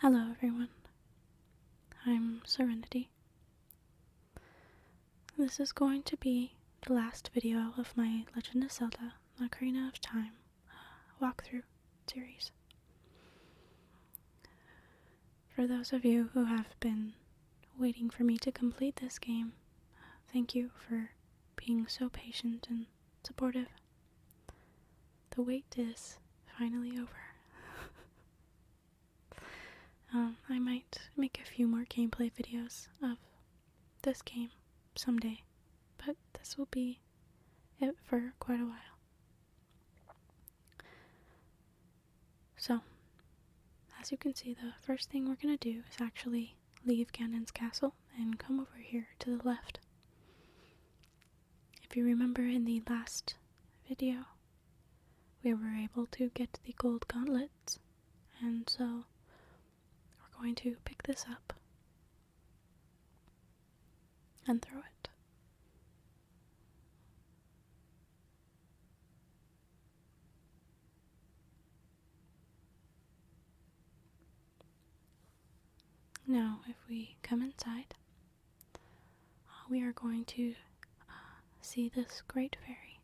Hello everyone, I'm Serenity. This is going to be the last video of my Legend of Zelda Ocarina of Time walkthrough series. For those of you who have been waiting for me to complete this game, thank you for being so patient and supportive. The wait is finally over. I might make a few more gameplay videos of this game someday, but this will be it for quite a while. So, as you can see, the first thing we're going to do is actually leave Ganon's castle and come over here to the left. If you remember in the last video, we were able to get the gold gauntlets, and so we're going to pick this up and throw it. Now, if we come inside, we are going to see this great fairy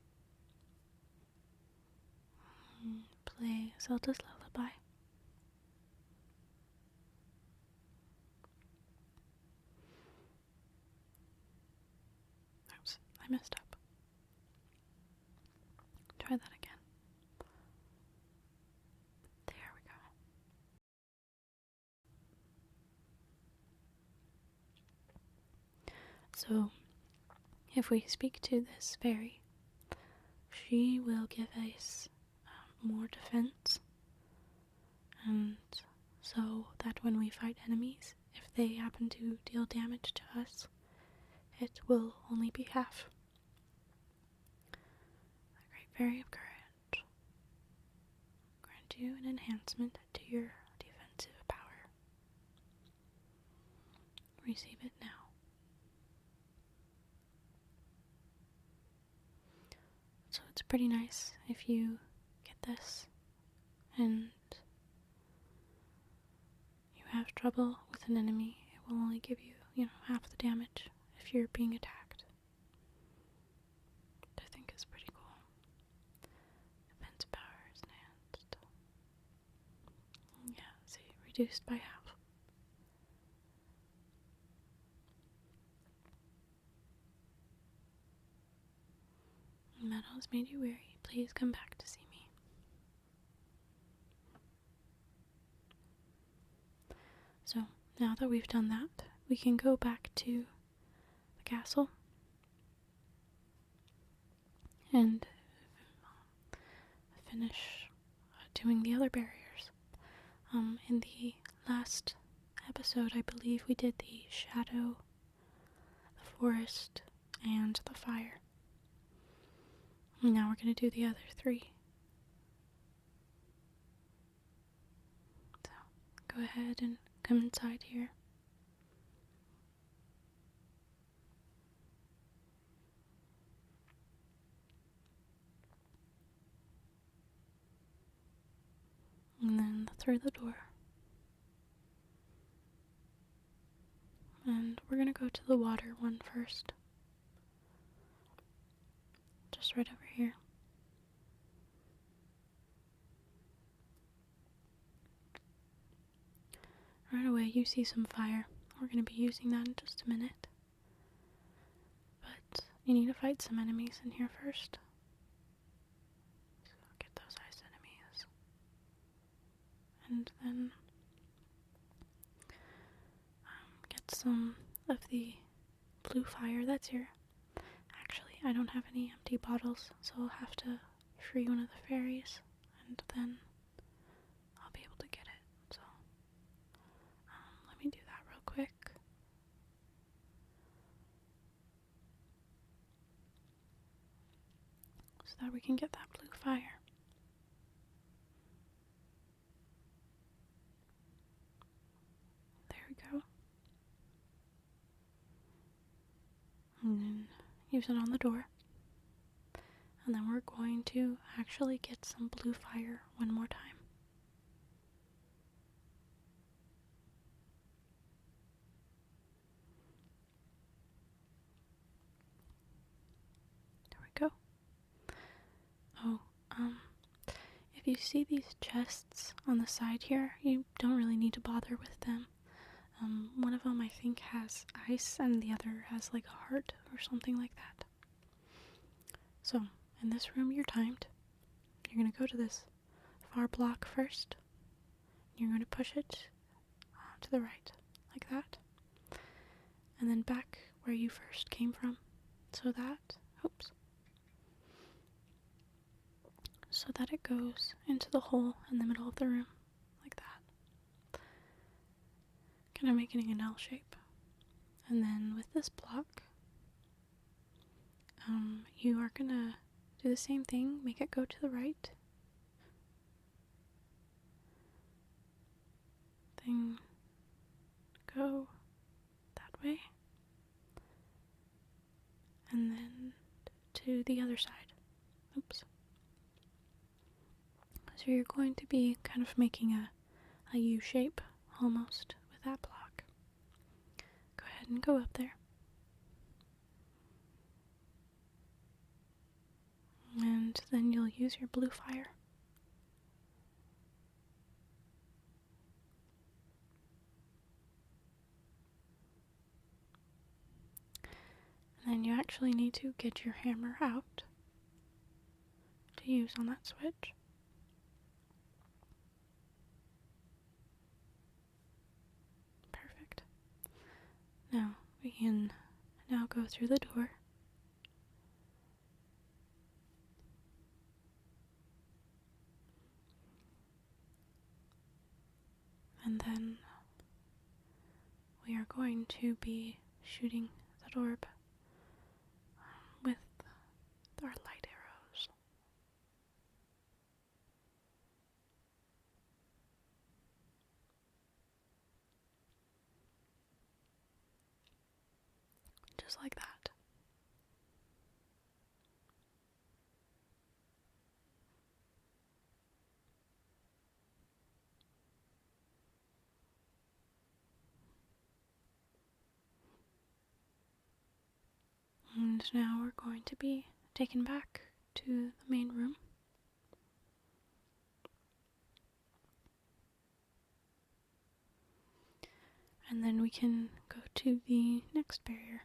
play Zelda's lullaby. Oops, I messed up. Try that again. There we go. So, if we speak to this fairy, she will give us more defense, and so that when we fight enemies, if they happen to deal damage to us, it will only be half. The Great Fairy of Courage. Grant you an enhancement to your defensive power. Receive it now. So it's pretty nice if you get this and you have trouble with an enemy. It will only give you, half the damage if you're being attacked. Which I think is pretty cool. Defense power is enhanced. Yeah, see, reduced by half. Metal has made you weary. Please come back to see me. So, now that we've done that, we can go back to the castle and finish doing the other barriers. In the last episode, I believe we did the shadow, the forest, and the fire. Now we're going to do the other three. So, go ahead and come inside here. And then through the door. And we're going to go to the water one first. Just right over here. Right away you see some fire. We're going to be using that in just a minute. But you need to fight some enemies in here first. So get those ice enemies. And then get some of the blue fire that's here. Actually, I don't have any empty bottles, so I'll have to free one of the fairies, and then I'll be able to get it. So, let me do that real quick. So that we can get that blue fire. There we go. And then use it on the door. And then we're going to actually get some blue fire one more time. if you see these chests on the side here, you don't really need to bother with them. One of them I think has ice and the other has like a heart or something like that. So, in this room you're timed. You're going to go to this far block first. You're going to push it to the right, like that. And then back where you first came from. So that it goes into the hole in the middle of the room, like that. Kind of making an L shape. And then with this block, you are gonna do the same thing, make it go to the right. Then go that way. And then to the other side. Oops. So you're going to be kind of making a U shape almost with that block. Go ahead and go up there. And then you'll use your blue fire. And then you actually need to get your hammer out to use on that switch. Perfect. Now we can now go through the door. And then we are going to be shooting that orb with our light arrows. Just like that. And now we're going to be taken back to the main room. And then we can go to the next barrier.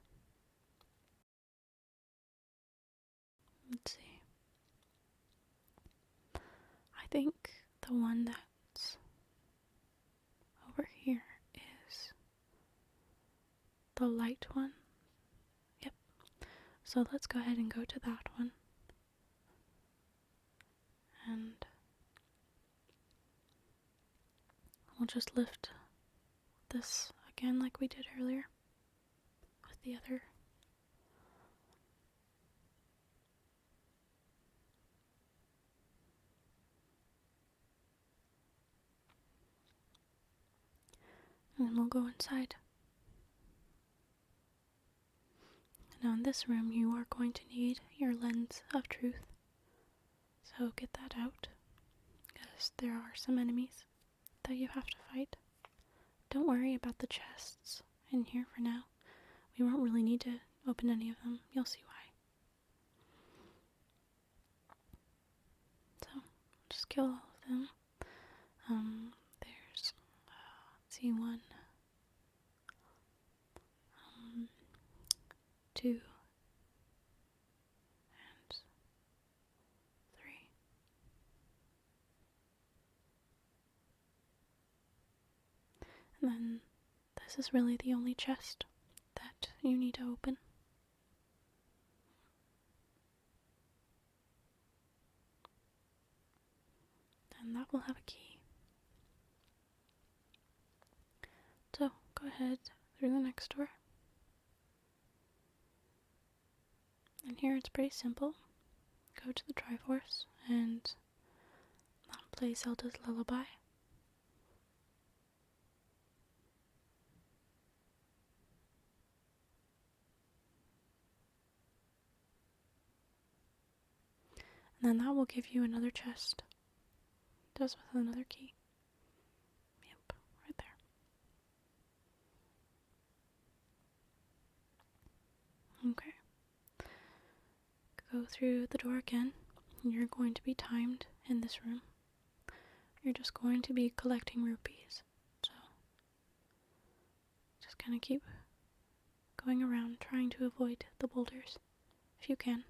Let's see. I think the one that's over here is the light one. Yep. So let's go ahead and go to that one. And we'll just lift this again like we did earlier with the other. And then we'll go inside. Now in this room you are going to need your lens of truth. So get that out, because there are some enemies that you have to fight. Don't worry about the chests in here for now. We won't really need to open any of them. You'll see why. So, just kill all of them. There's, let's see, 1, 2, and 3. And then this is really the only chest that you need to open. And that will have a key. So go ahead through the next door. And here it's pretty simple. Go to the Triforce and play Zelda's Lullaby. And then that will give you another chest. It does with another key. Yep, right there. Okay. Go through the door again. you're going to be timed in this room. You're just going to be collecting rupees. So just kind of keep going around trying to avoid the boulders if you can.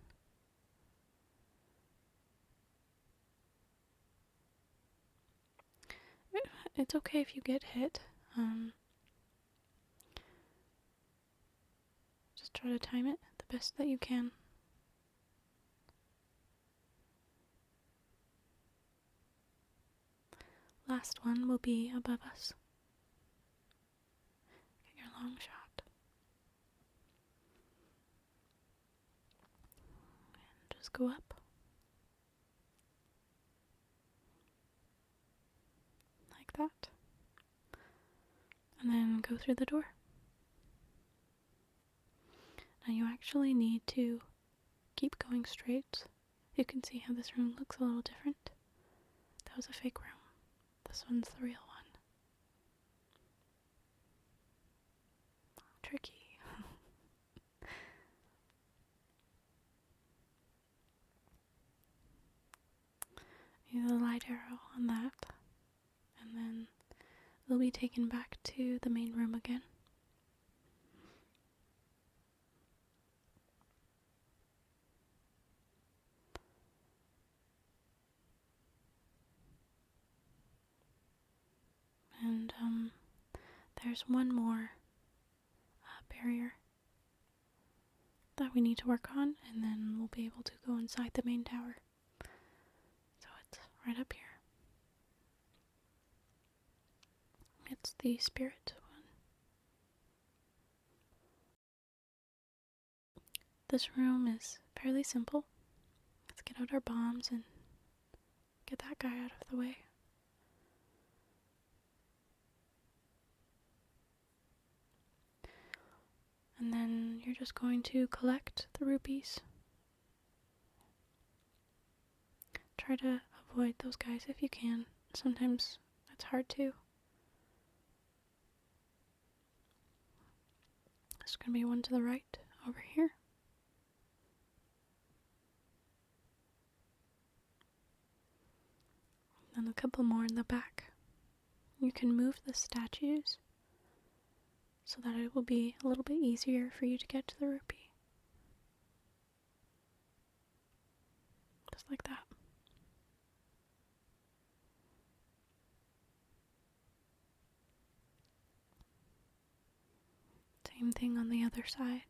It's okay if you get hit. Just try to time it the best that you can. Last one will be above us. Get your long shot. And just go up. Like that. And then go through the door. Now you actually need to keep going straight. You can see how this room looks a little different. That was a fake room. This one's the real one. Tricky. Use the light arrow on that, and then we'll be taken back to the main room again. And there's one more barrier that we need to work on, and then we'll be able to go inside the main tower. So it's right up here. It's the spirit one. This room is fairly simple. Let's get out our bombs and get that guy out of the way. And then you're just going to collect the rupees. Try to avoid those guys if you can. Sometimes it's hard to. There's going to be one to the right over here. And a couple more in the back. You can move the statues so that it will be a little bit easier for you to get to the rupee. Just like that. Same thing on the other side.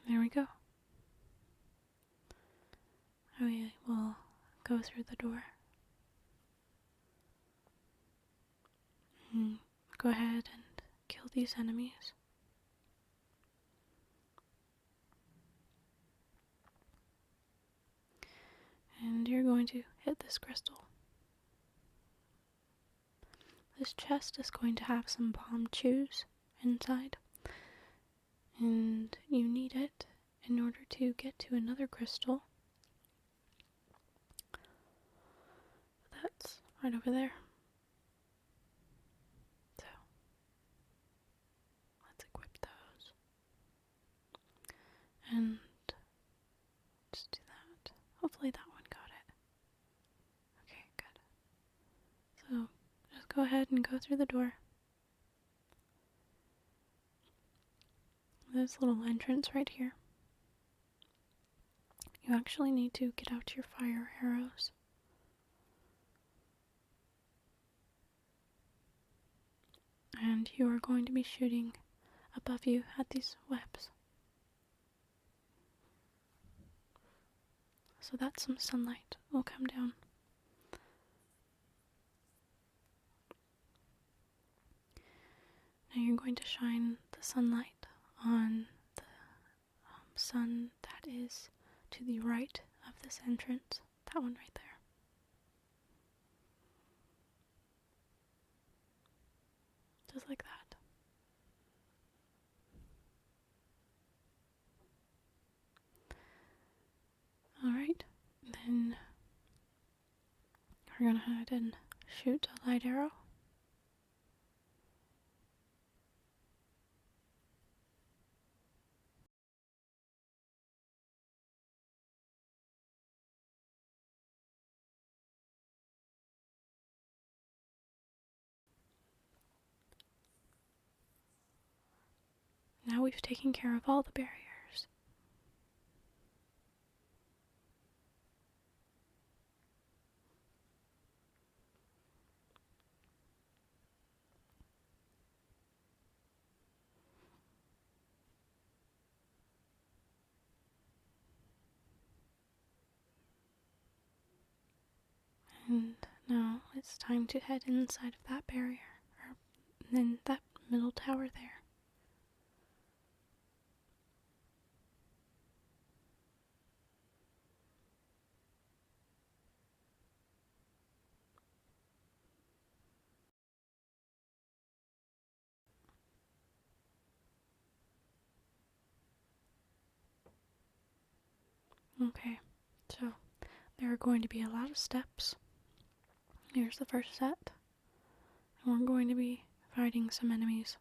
There we go. We will go through the door. Go ahead and kill these enemies. And you're going to hit this crystal. This chest is going to have some bomb chews inside. And you need it in order to get to another crystal. That's right over there. So, let's equip those. And just do that. Hopefully that one got it. Okay, good. So, just go ahead and go through the door. This little entrance right here. You actually need to get out your fire arrows. And you are going to be shooting above you at these webs. So that some sunlight will come down. Now you're going to shine the sunlight on the sun that is to the right of this entrance. That one right there. Just like that. Alright, then we're gonna go ahead and shoot a light arrow. now we've taken care of all the barriers. And now it's time to head inside of that barrier, or in that middle tower there. Okay, so there are going to be a lot of steps. Here's the first set, and we're going to be fighting some enemies.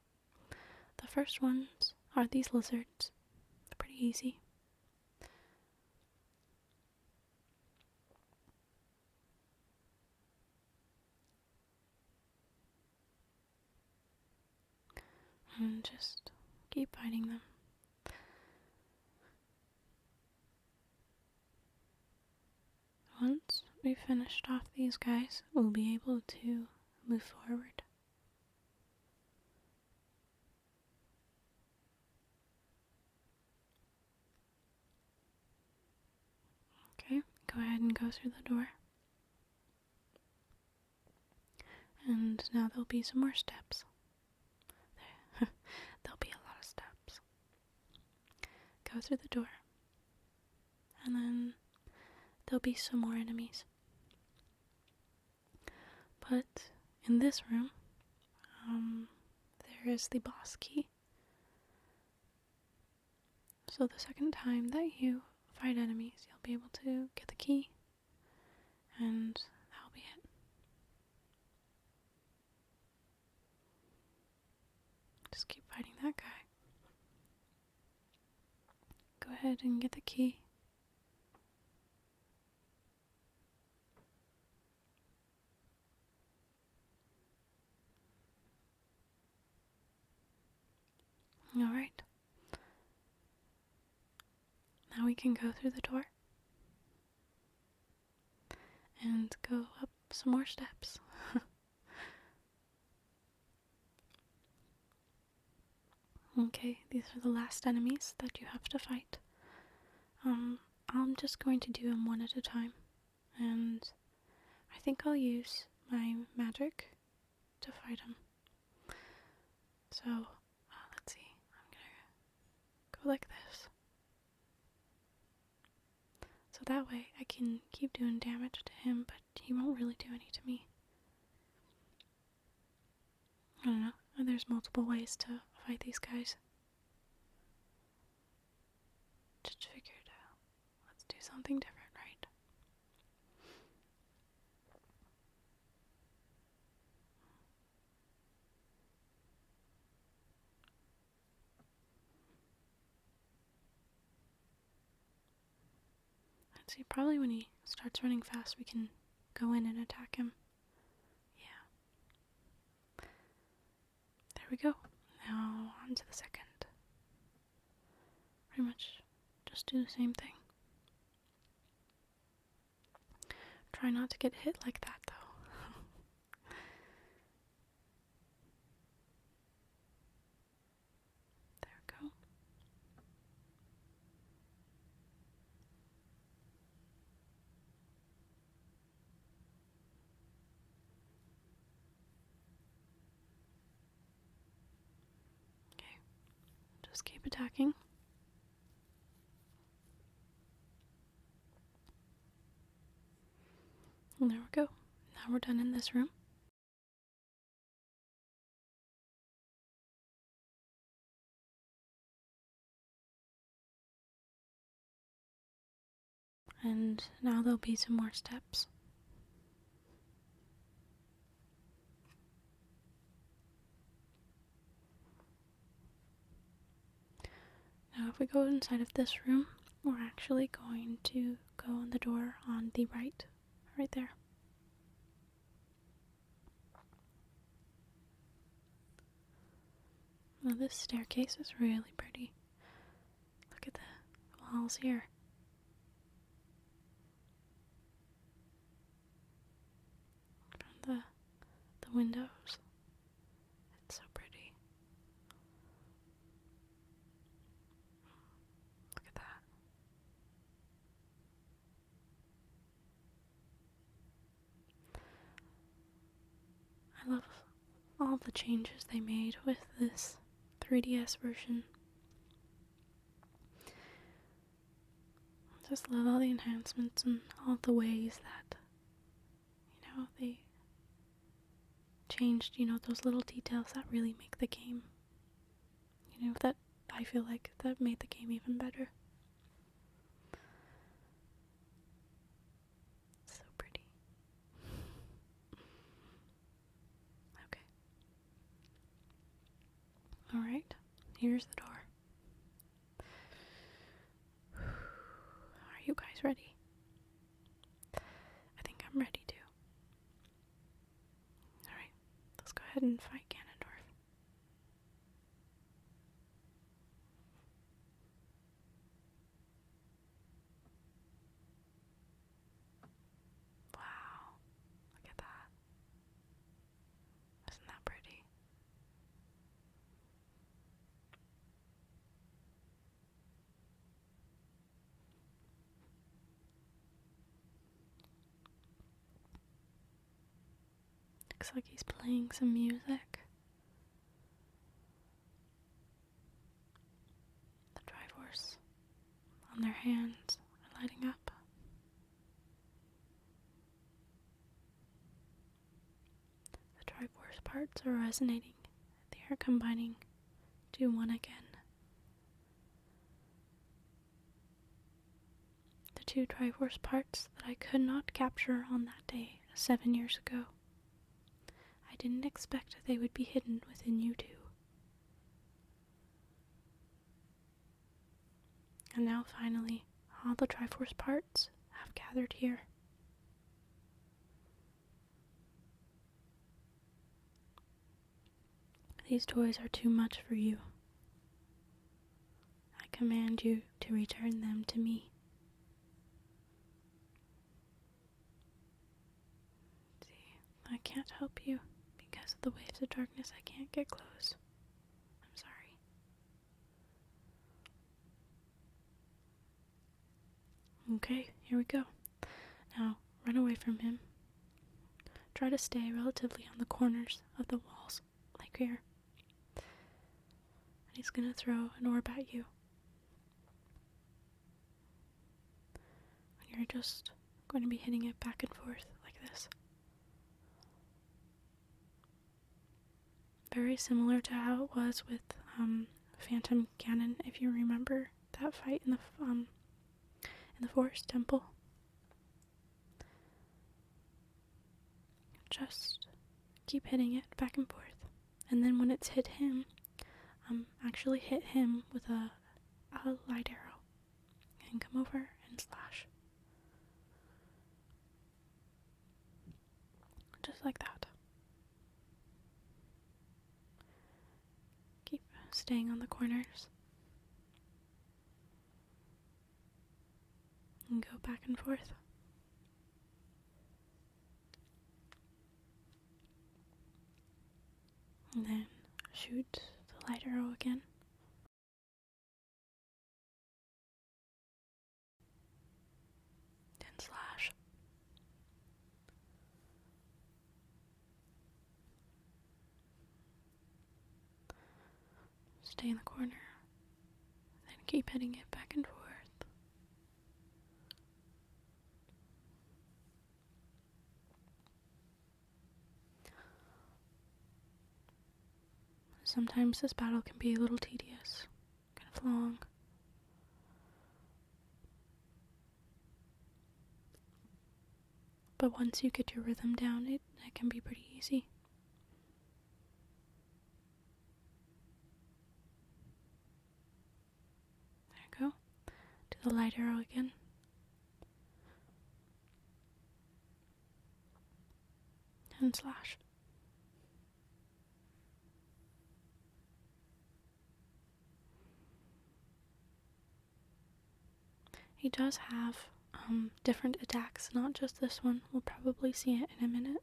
The first ones are these lizards. They're pretty easy. And just keep fighting them. Once we've finished off these guys, we'll be able to move forward. Okay, go ahead and go through the door. And now there'll be some more steps. There'll be a lot of steps. Go through the door. And then there'll be some more enemies. But in this room, there is the boss key. So the second time that you fight enemies, you'll be able to get the key, and that'll be it. Just keep fighting that guy. Go ahead and get the key. Alright. Now we can go through the door and go up some more steps. Okay, these are the last enemies that you have to fight. I'm just going to do them one at a time, and I think I'll use my magic to fight them. So, let's see, I'm gonna go like this. So that way I can keep doing damage to him, but he won't really do any to me. I don't know, there's multiple ways to fight these guys. Just figured out, let's do something different, right? Let's see, probably when he starts running fast we can go in and attack him. Yeah. There we go. Now on to the second. Pretty much just do the same thing. Try not to get hit like that though. There we go. Okay. Just keep attacking. And there we go. Now we're done in this room. And now there'll be some more steps. Now if we go inside of this room, we're actually going to go on the door on the right there. Now this staircase is really pretty. Look at the walls here. From the windows. It's so pretty. Look at that. I love all the changes they made with this 3DS version. I just love all the enhancements and all the ways that, they changed, those little details that really make the game, that I feel like that made the game even better. So pretty. Okay. Alright, here's the door. Are you guys ready? I think I'm ready too. Alright, let's go ahead and fight Ganondorf. Wow, look at that. Isn't that pretty? Looks like he's playing some music. The Triforce on their hands are lighting up. The Triforce parts are resonating. They are combining to one again. The two Triforce parts that I could not capture on that day 7 years ago. I didn't expect they would be hidden within you two. And now finally, all the Triforce parts have gathered here. These toys are too much for you. I command you to return them to me. See, I can't help you. Because of the waves of darkness, I can't get close. I'm sorry. Okay, here we go. Now, run away from him. Try to stay relatively on the corners of the walls, like here. And he's gonna throw an orb at you. And you're just going to be hitting it back and forth like this. Very similar to how it was with Phantom Ganon, if you remember that fight in the forest temple. Just keep hitting it back and forth, and then when it's hit him, actually hit him with a light arrow, and come over and slash, just like that. Staying on the corners and go back and forth. And then shoot the light arrow again. Then slash. Stay in the corner, then keep hitting it back and forth. Sometimes this battle can be a little tedious, kind of long. But once you get your rhythm down, it can be pretty easy. There you go. Do the light arrow again. And slash. he does have different attacks, not just this one. We'll probably see it in a minute.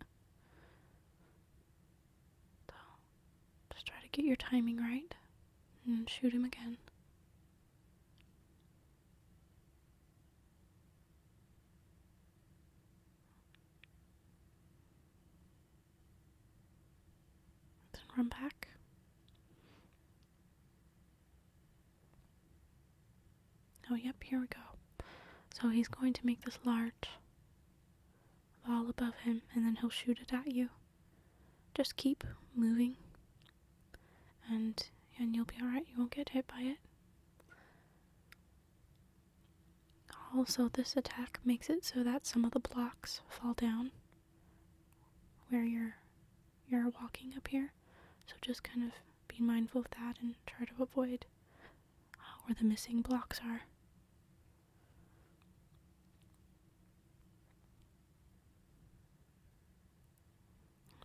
So, just try to get your timing right and shoot him again. Then run back. Oh, yep, here we go. So he's going to make this large ball above him, and then he'll shoot it at you. Just keep moving, and you'll be alright. You won't get hit by it. Also, this attack makes it so that some of the blocks fall down where you're walking up here. So just kind of be mindful of that and try to avoid where the missing blocks are.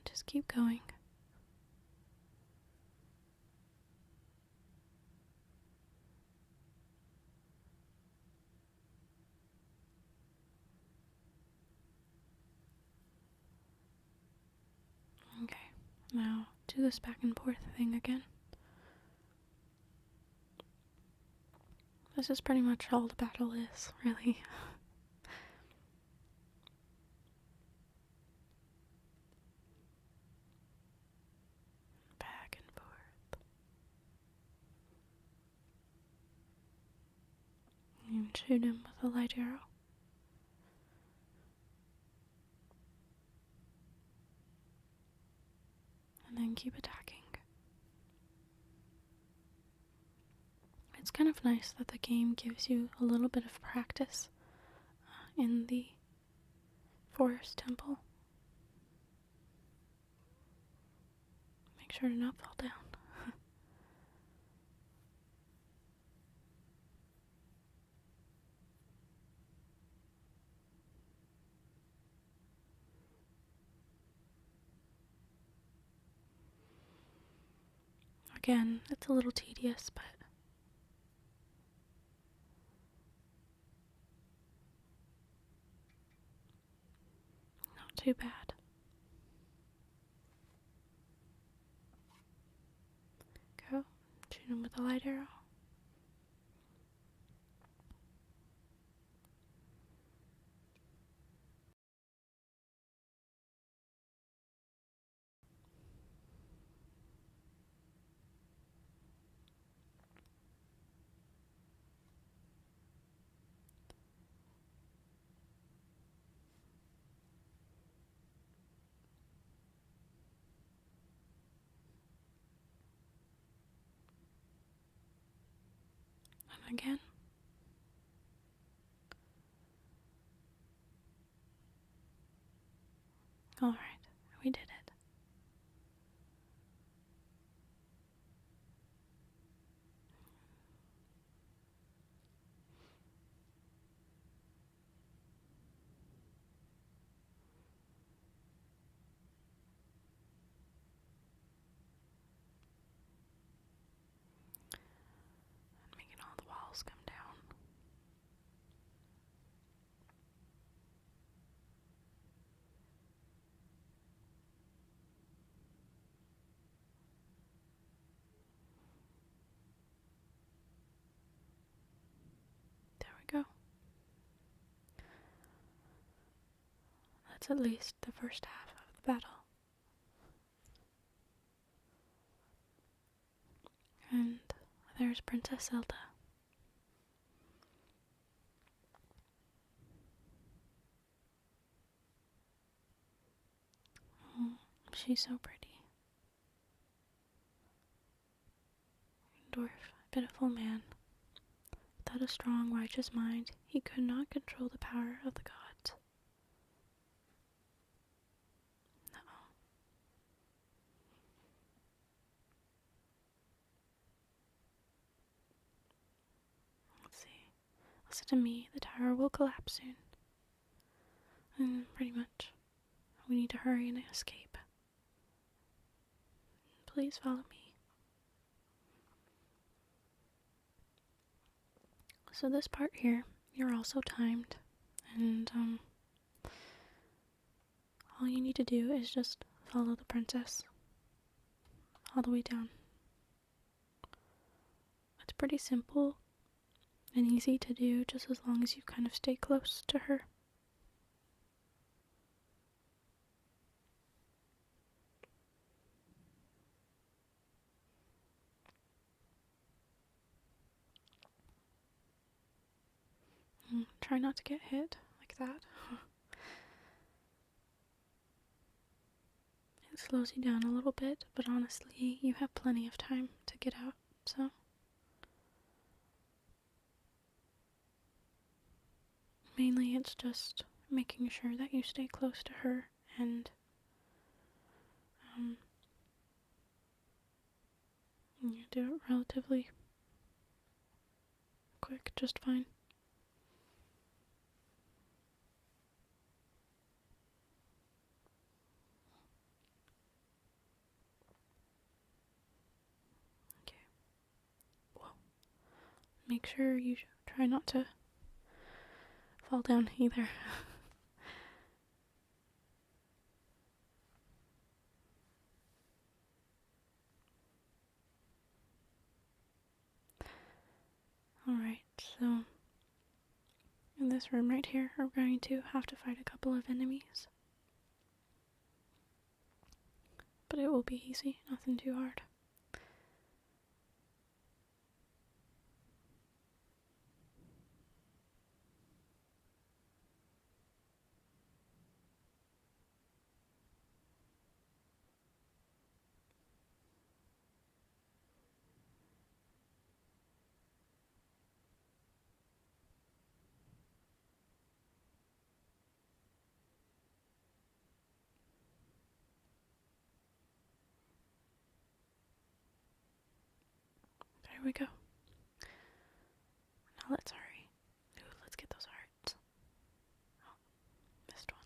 Just keep going. Okay, now do this back and forth thing again. This is pretty much all the battle is, really. Back and forth. And shoot him with a light arrow. And then keep attacking. It's kind of nice that the game gives you a little bit of practice in the forest temple. Make sure to not fall down. Again, it's a little tedious, but not too bad. Go, shoot him with a light arrow. And again. Alright, we did it. Making all the walls come down. There we go. That's at least the first half of the battle. And there's Princess Zelda. Oh, she's so pretty. Ganondorf, a pitiful man. Without a strong, righteous mind, he could not control the power of the gods. No. Let's see. Listen to me, the tower will collapse soon. And pretty much, we need to hurry and escape. Please follow me. So this part here, you're also timed, and all you need to do is just follow the princess all the way down. It's pretty simple and easy to do, just as long as you kind of stay close to her. Try not to get hit like that. It slows you down a little bit, but honestly, you have plenty of time to get out, so. Mainly it's just making sure that you stay close to her and you do it relatively quick, just fine. Okay. Whoa. Make sure you try not to fall down either. Alright, so in this room right here, we're going to have to fight a couple of enemies. But it will be easy, nothing too hard. There we go. Now let's hurry. Ooh, let's get those hearts. Oh, missed one.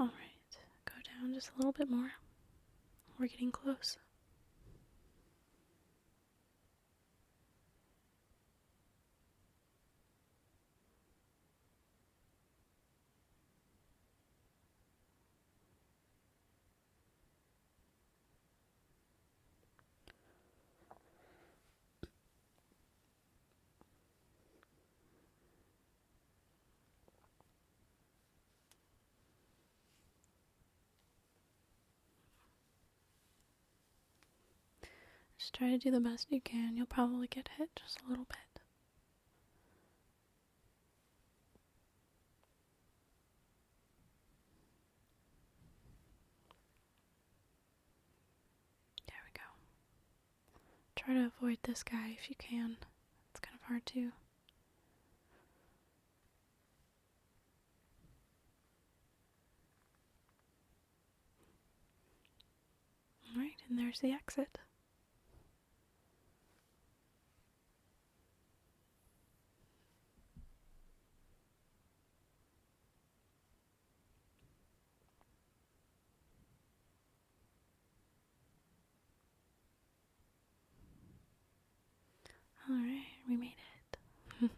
Alright, go down just a little bit more. We're getting close. Just try to do the best you can. You'll probably get hit just a little bit. There we go. Try to avoid this guy if you can. It's kind of hard to. Alright, and there's the exit. Alright, we made it.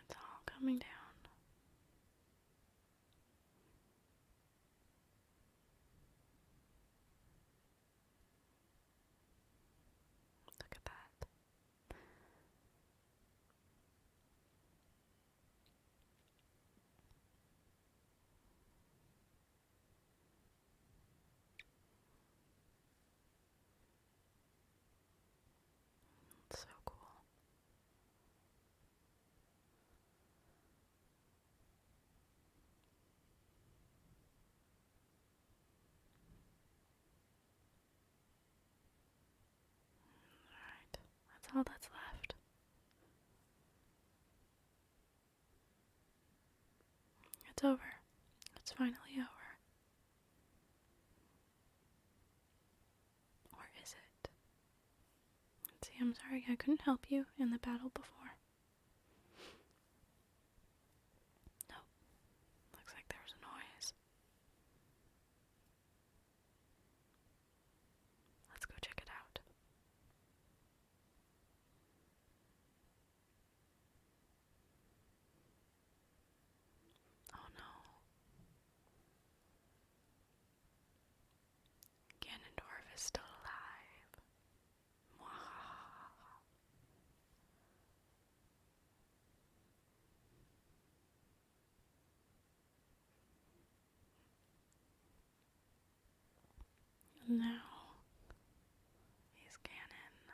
It's all coming down. Look at that. It's so cool. Alright, that's all that's left. it's over. It's finally over. Or is it? Let's see, I'm sorry I couldn't help you in the battle before. Nope. Looks like there was a noise. Let's go check it out. Oh no. Ganondorf is still alive. Wow. Now he's Ganon.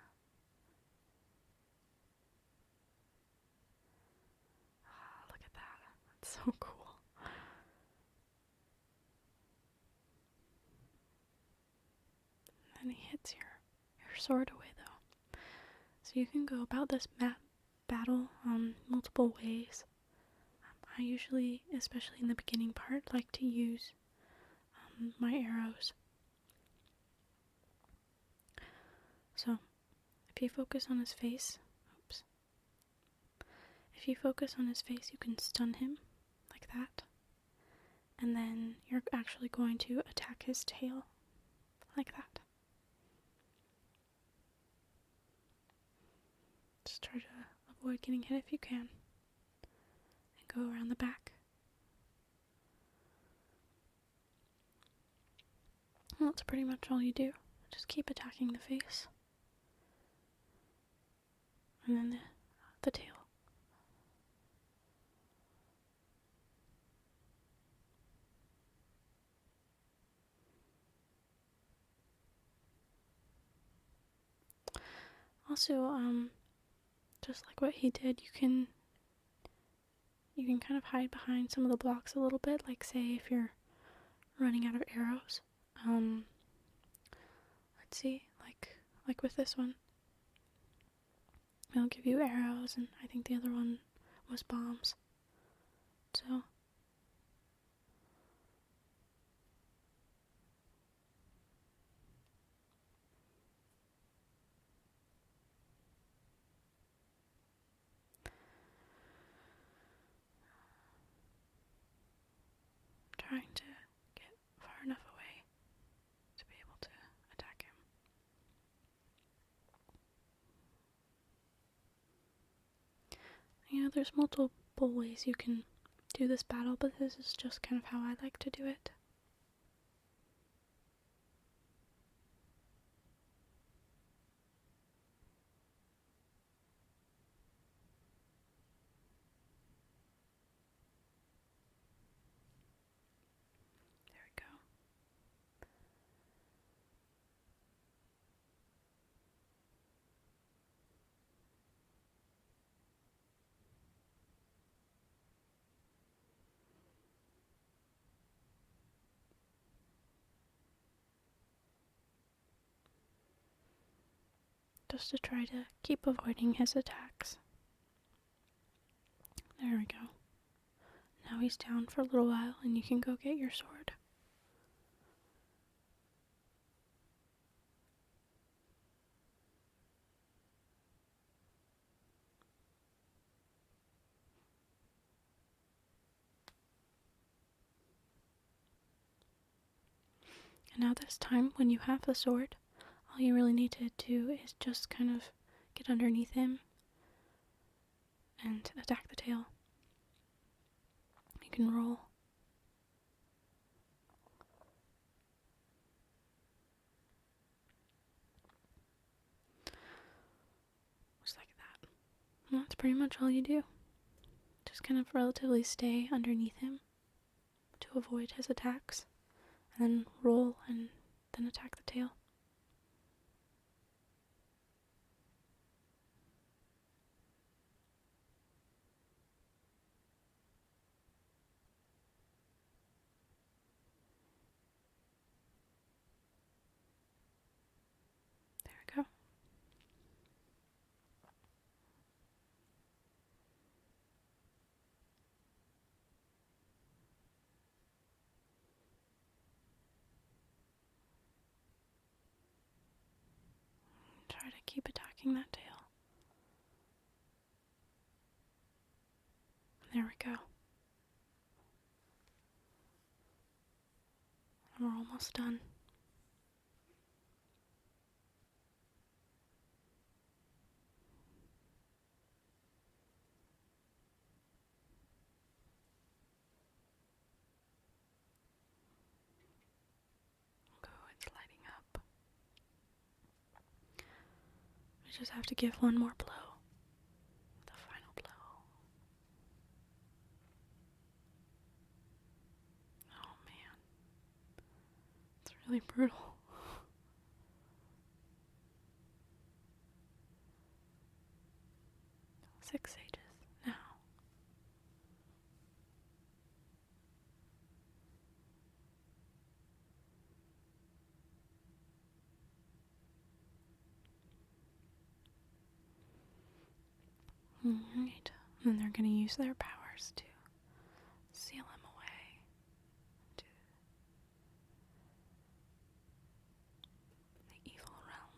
Ah, look at that. That's so cool. And he hits your sword away though. So you can go about this battle multiple ways. I usually, especially in the beginning part, like to use my arrows. So, if you focus on his face, if you focus on his face, you can stun him, like that. And then you're actually going to attack his tail, like that. Just try to avoid getting hit if you can. And go around the back. Well, that's pretty much all you do. Just keep attacking the face. And then the tail. Also, just like what he did, you can kind of hide behind some of the blocks a little bit, like say if you're running out of arrows. Let's see, like with this one. It'll give you arrows, and I think the other one was bombs. So trying to get far enough away to be able to attack him. You know, there's multiple ways you can do this battle, but this is just kind of how I like to do it. There we go. Just to try to keep avoiding his attacks. There we go. Now he's down for a little while, and you can go get your sword. And now this time, when you have the sword, all you really need to do is just kind of get underneath him and attack the tail. You can roll. Just like that. And that's pretty much all you do. Just kind of relatively stay underneath him to avoid his attacks, and then roll and then attack the tail. There we go. wagging that tail. There we go. And we're almost done. Oh, it's lighting up. We just have to give one more blow. The final blow. Oh man. It's really brutal. 6 sages now. Alright. And they're going to use their powers to seal him away to the evil realm.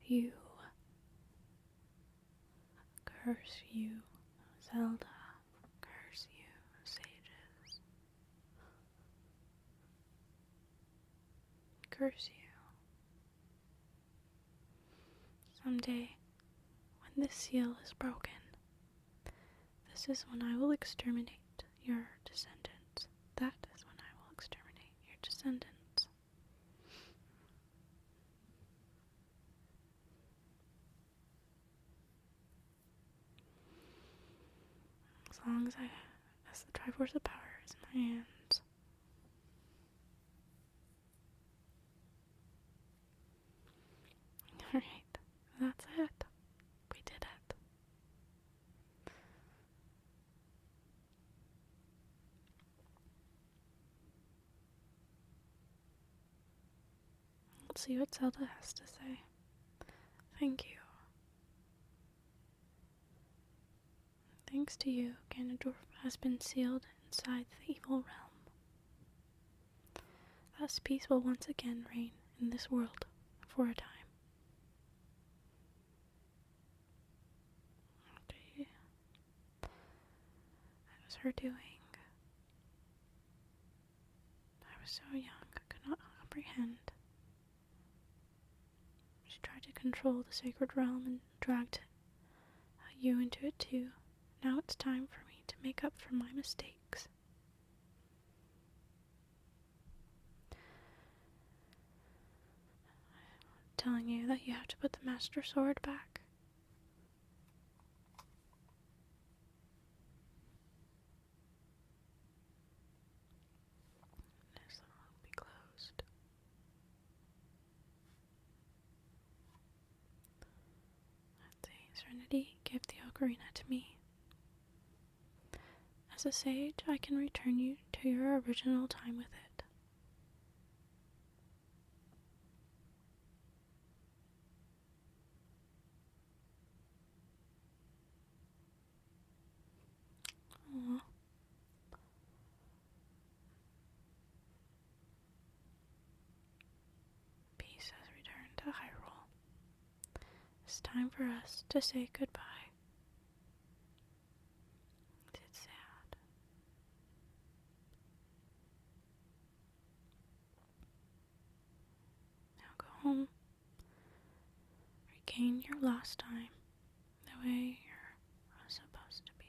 You, curse you, Zelda, curse you, sages, curse you. Someday, when this seal is broken, this is when I will exterminate your descendants. That is when I will exterminate your descendants. As long as the Triforce of Power is in my hands. Alright, that's it. We did it. Let's see what Zelda has to say. Thank you. Thanks to you, Ganondorf has been sealed inside the evil realm. Thus peace will once again reign in this world for a time. Okay. That was her doing. I was so young, I could not comprehend. She tried to control the sacred realm and dragged you into it too. Now it's time for me to make up for my mistakes. I'm telling you that you have to put the Master Sword back. This one will be closed. Let's see. Serenity, give the ocarina to me. As a sage, I can return you to your original time with it. Aww. Peace has returned to Hyrule. It's time for us to say goodbye. It's sad. Now go home. Regain your lost time the way you're supposed to be.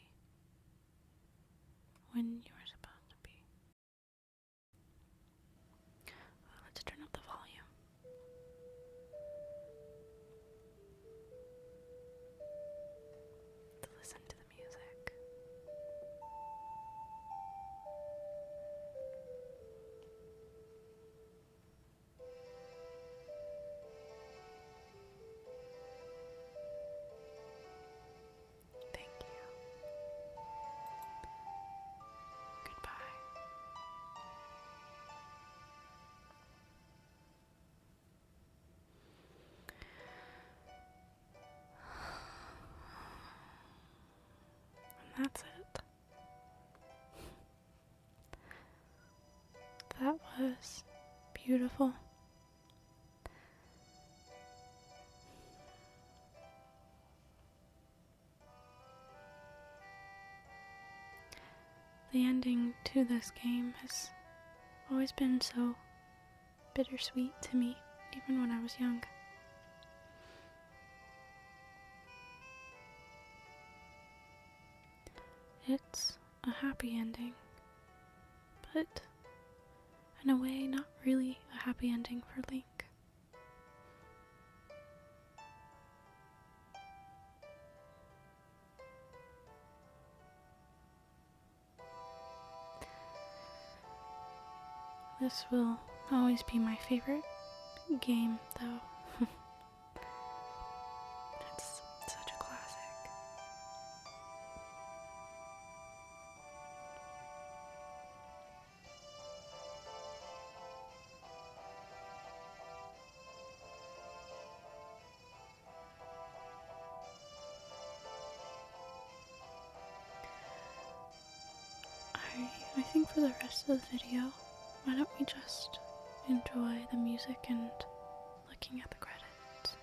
When you're supposed to be. Well, let's turn up the volume. To listen to the music. beautiful. The ending to this game has always been so bittersweet to me, even when I was young. It's a happy ending, but in a way not really a happy ending for Link. This will always be my favorite game, though. It's such a classic. I think for the rest of the video, why don't we just enjoy the music and looking at the credits?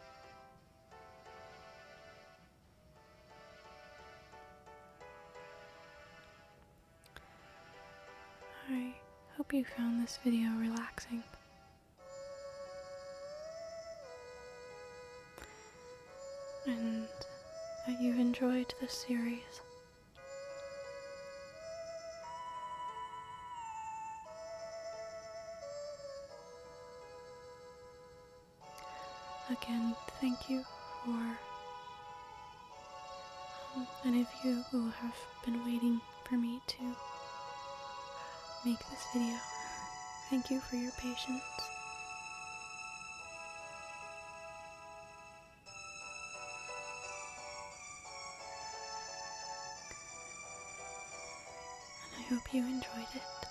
I hope you found this video relaxing. And that you've enjoyed this series. Again, thank you for any of you who have been waiting for me to make this video. Thank you for your patience. And I hope you enjoyed it.